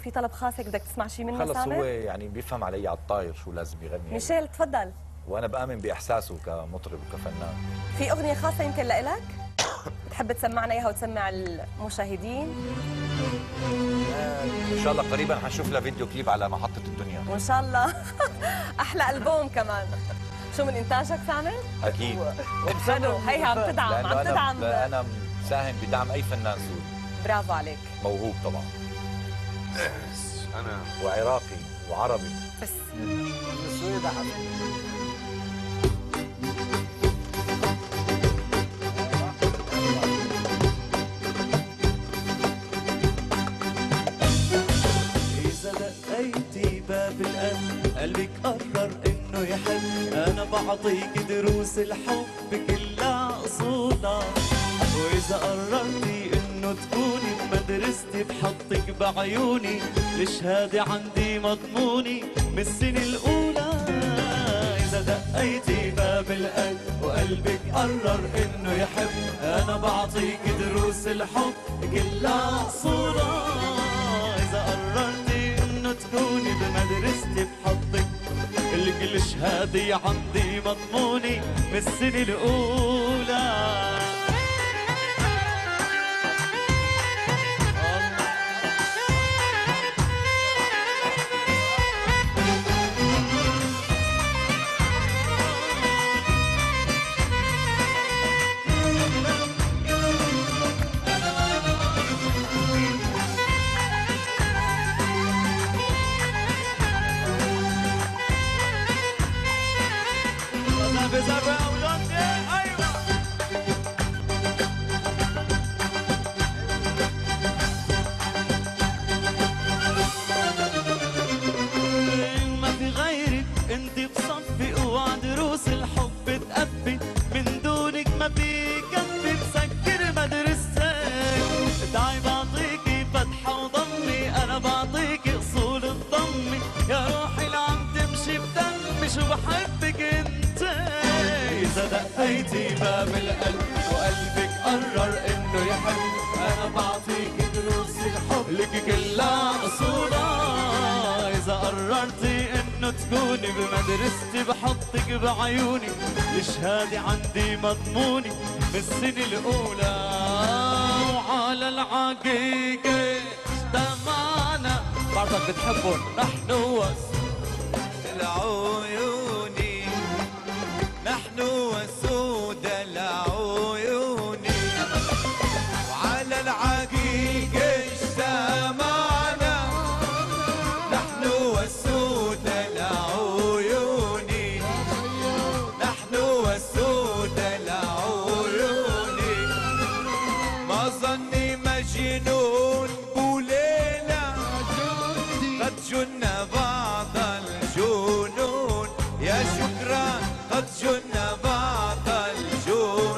في طلب خاص هيك بدك تسمع شيء منه خلص سامر؟ هو يعني بيفهم علي على الطاير شو لازم يغني يعني. ميشيل تفضل. وانا بآمن باحساسه كمطرب وكفنان. في اغنيه خاصه يمكن لإلك بتحب تسمعنا اياها وتسمع المشاهدين؟ ان شاء الله قريبا حنشوف لها فيديو كليب على محطة الدنيا. وان شاء الله احلى البوم كمان. شو من انتاجك سامر؟ اكيد. حلو، هي عم تدعم عم تدعم. انا مساهم بدعم اي فنان سوري. برافو عليك. موهوب طبعا. انا وعراقي وعربي. بس السويد حبيبي. دقيتي باب القلب قلبك قرر انه يحب، انا بعطيك دروس الحب كلها اصولها، واذا قررتي انه تكوني بمدرستي بحطك بعيوني، الشهادة عندي مضموني من السنة الاولى. اذا دقيتي باب القلب وقلبك قرر انه يحب، انا بعطيك دروس الحب كلها اصولها، اذا قررتي تكوني بمدرستي بحطك كل شهادة عندي مضموني من السنة الأولى. ما في غيرك انت بصفي وعدروس الحب تقبي، من دونك ما بيكفي بسكر مدرستك، تعي بعطيكي فتحة وضمي، انا بعطيكي اصول الضمي، يا روحي اللي عم تمشي بدمي شو بحبك انت. اذا دقيتي باب القلب وقلبك قرر انه يحب، انا بعطيك دروس الحب لك كلها اصولها، اذا قررتي انه تكوني بمدرستي بحطك بعيوني، الشهادة عندي مضموني من السنة الاولى. وعلى العقيقة اجتمعنا، بعرفك بتحبهم نحن العيون، نحن وسود العيون، وعلى العقيقة اجتمعنا، نحن وسود العيون، نحن وسود العيون، ما ظني مجنون بوليلة قد جن بعض الجنون، يا شكرا قد جن بعض الجنون.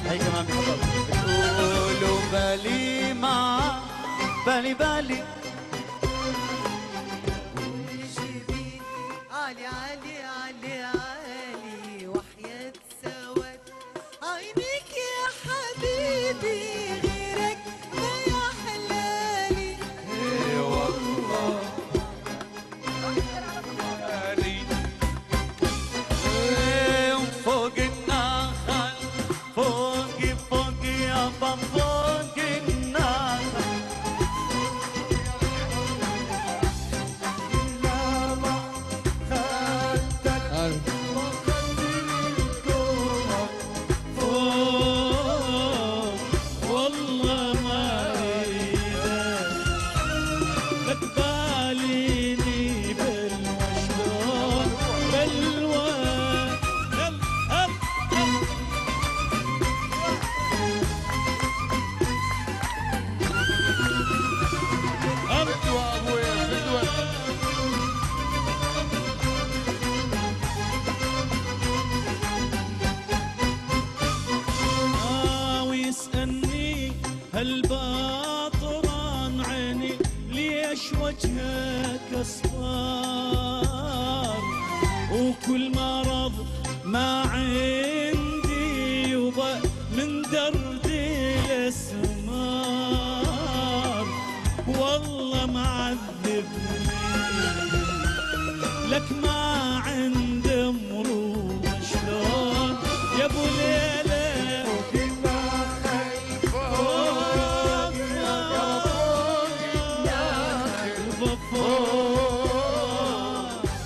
هي كمان بتفضل بتقولوا بالي مع بالي بالي علي علي علي علي وحياة سواد عينيك يا حبيبي، غيرك ما يا حلالي. اي والله فوق النخل فوق يابا فوق النخل، الأصفار، وكل مرض ما عندي يبا من درد الأسمار. والله معذبني لك ما عند مرور شلون يا ابو ليلى وكنا فوق يا فوق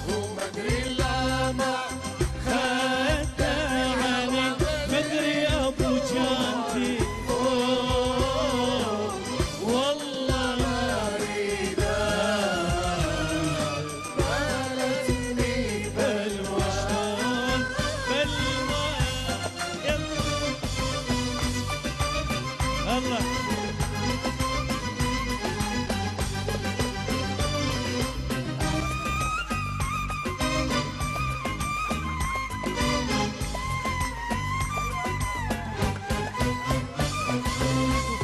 وما ادري الا ما خدت عني مدري ابو جانتي والله ما بلتني بالوشلون بالما الله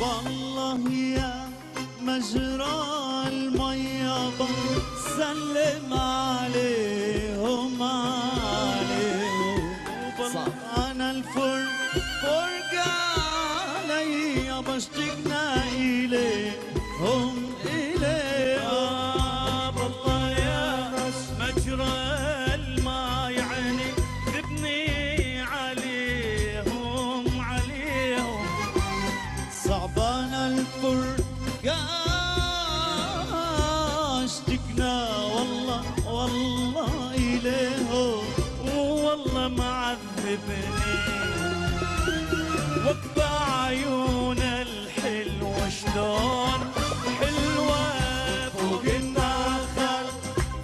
والله يا مجرى المية بسلم عليهم أنا فرقة علي بشتقنا إليهم والله يا مجرى الماء يعني تبني عليهم صعبان الفرقة اشتقنا والله إليهم والله معذبني وقبع عيون الحلوة شلون حلوة فوق النخل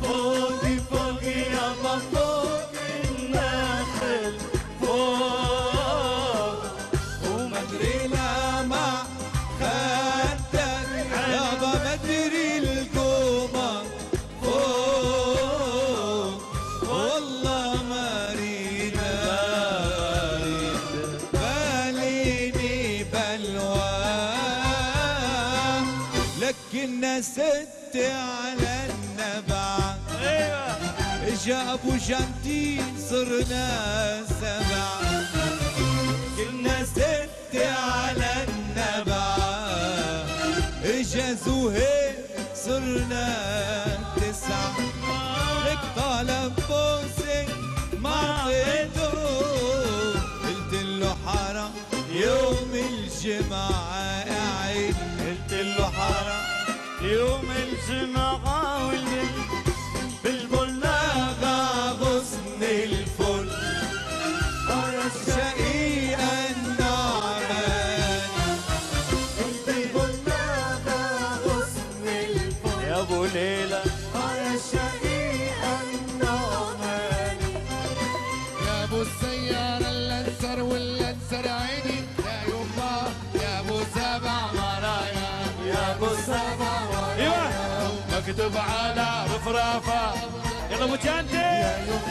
فوق يابا فوق النخل فوق وما ادري لما خدك يابا ما ادري القومة فوق والله ما اريد باليني بلوان لكن ست على النبع اجا ابو جنتي صرنا سبع كنا ست على النبع اجا زهير صرنا تسع لك طالب بوسك ما عطيته قلت له حرام يوم الجمعة عيد قلت له حرام يوم الجمعة بالبلاغة غصن الفل شقيق النعمان بالبلاغة غصن الفل يا ابو ليلى يا شقيق النعمان يا ابو السيارة اللنسر واللنسر عيني يا يما يا ابو سبع مرايا يا ابو سبع ايوه مكتوب على رفرافة يلا ابو جانتي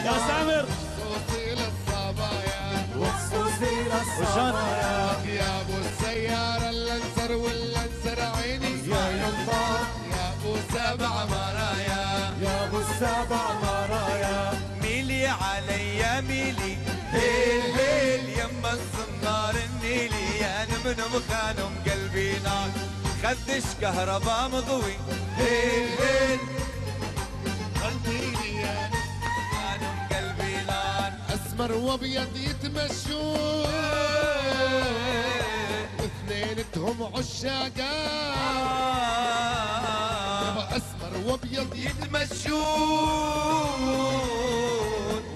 يا سامر وصوصي للصبايا وصوصي للصبايا. يا ابو السيارة اللنسر واللنسر عيني يا يما يا ابو سبع مرايا يا ابو سبع مرايا ميلي عليا ميلي هيل هيل يما الصنار النيلي يا نمن مخانم قلبي نار خدش كهربا مضوي هيل هيل قلبي يا خانم قلبي نار اسمر وابيض يتمشون واثنينتهم عشاقان اسمر وابيض يتمشون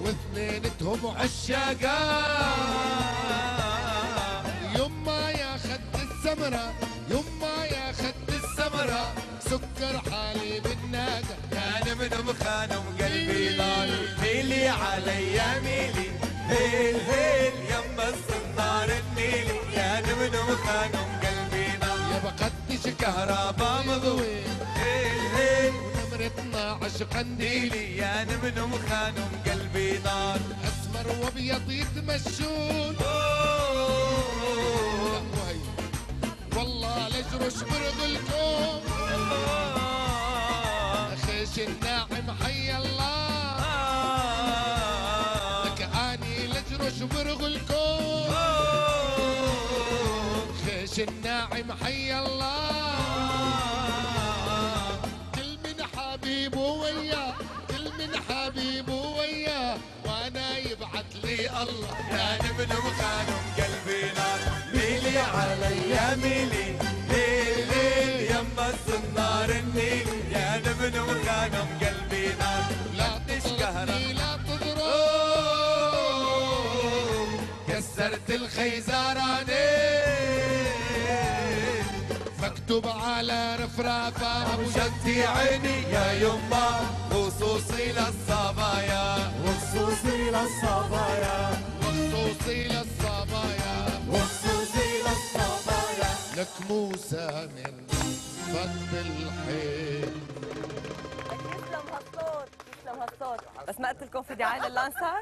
واثنينتهم عشاقان يما يا خد السمرة يما يا خد السمرة سكر حليب الناقة كان من مخانم قلبي نار ميلي عليا ميلي هيل هيل يما الصنار النيلي كان من مخانم قلبي نار يا بقدش كهربا مضوي هيل هيل ونمرتنا عشق قنديلي نيلي يا من مخانم قلبي نار اسمر وابيض يتمشون وهي والله لجرش برغلكم خيش خيش الناعم حي الله لك اني لجرش برغ الكون خيش الناعم حي الله كل من حبيبه وياه كل من حبيبه وياه وانا يبعث لي الله يا نبن وخانم قلبي نار ميلي علي ميلي ليل ليل يما الصنار النيل يا نبن وخانم قلبي نار لا تشكهرب لا تضرب كسرت الخيزراني مكتوب على رفرافة ابو شدي عيني يا يما خصوصي للصبايا وخصوصي للصبايا وخصوصي للصبايا وخصوصي للصبايا لك موسى من فض الحيل يسلم هالصوت يسلم هالصوت. بس ما قلت لكم في دعايه للانسر؟